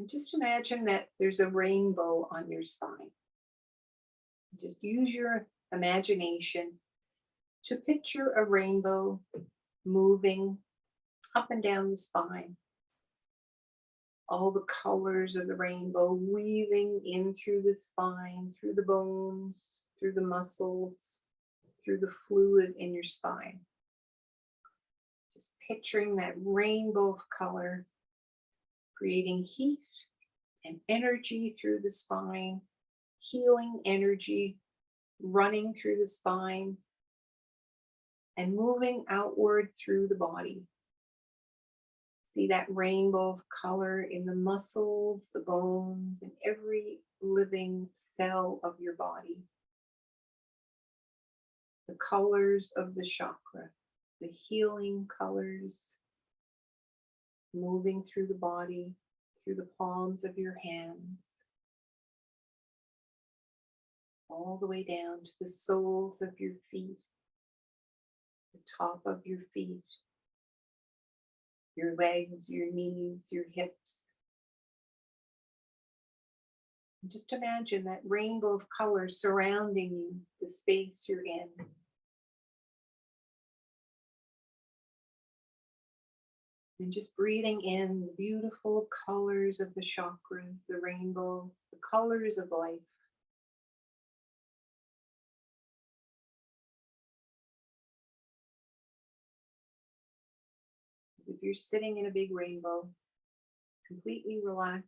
And just imagine that there's a rainbow on your spine. Just use your imagination to picture a rainbow moving up and down the spine. All the colors of the rainbow weaving in through the spine, through the bones, through the muscles, through the fluid in your spine. Just picturing that rainbow of color, creating heat and energy through the spine, healing energy running through the spine and moving outward through the body. See that rainbow of color in the muscles, the bones, and every living cell of your body. The colors of the chakra, the healing colors moving through the body, through the palms of your hands, all the way down to the soles of your feet, the top of your feet, your legs, your knees, your hips. And just imagine that rainbow of color surrounding you, the space you're in. And just breathing in the beautiful colors of the chakras, the rainbow, the colors of life. If you're sitting in a big rainbow, completely relaxed,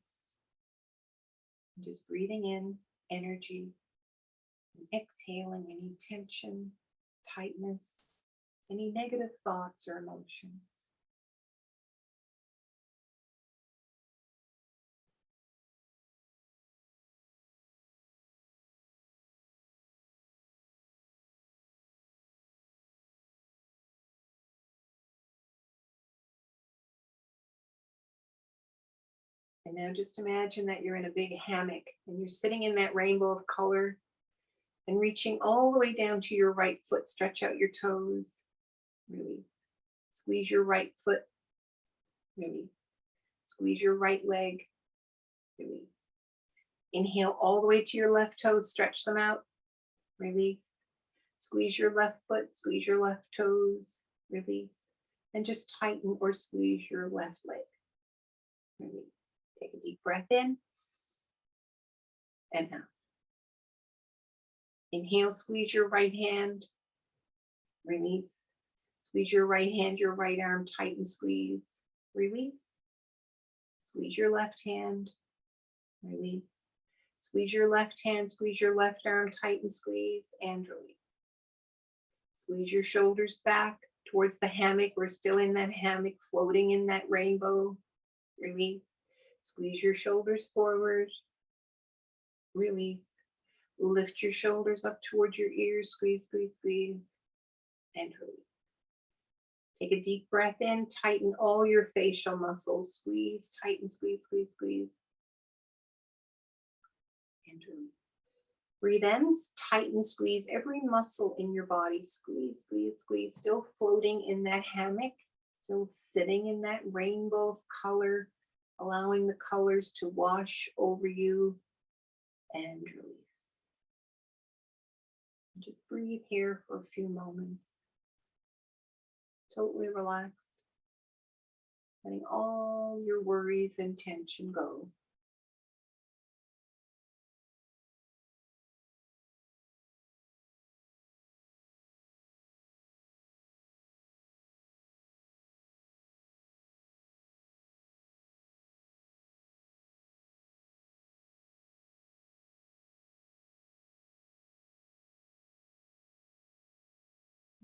and just breathing in energy and exhaling any tension, tightness, any negative thoughts or emotions. And now just imagine that you're in a big hammock and you're sitting in that rainbow of color and reaching all the way down to your right foot. Stretch out your toes. Really squeeze your right foot. Really squeeze your right leg. Really inhale all the way to your left toes. Stretch them out. Release. Squeeze your left foot. Squeeze your left toes. Release. And just tighten or squeeze your left leg. Release. Take a deep breath in and out. Inhale, squeeze your right hand. Release. Squeeze your right hand, your right arm, tighten, squeeze. Release. Squeeze your left hand. Release. Squeeze your left hand, squeeze your left arm, tighten, squeeze, and release. Squeeze your shoulders back towards the hammock. We're still in that hammock, floating in that rainbow. Release. Squeeze your shoulders forward. Release. Lift your shoulders up towards your ears. Squeeze, squeeze, squeeze, and release. Take a deep breath in. Tighten all your facial muscles. Squeeze, tighten, squeeze, squeeze, squeeze. And release. Breathe in, tighten, squeeze every muscle in your body. Squeeze, squeeze, squeeze. Still floating in that hammock. Still sitting in that rainbow of color. Allowing the colors to wash over you. And release. Just breathe here for a few moments. Totally relaxed. Letting all your worries and tension go.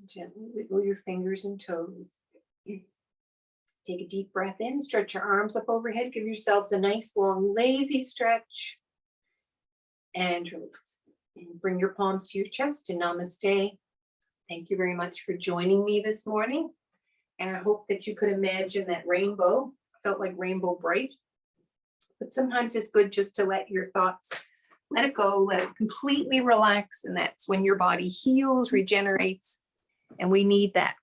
Gently wiggle your fingers and toes. Take a deep breath in, stretch your arms up overhead, give yourselves a nice long lazy stretch. And release. And bring your palms to your chest and namaste. Thank you very much for joining me this morning. And I hope that you could imagine that rainbow. Felt like rainbow bright. But sometimes it's good just to let your thoughts, let it go, let it completely relax. And that's when your body heals, regenerates. And we need that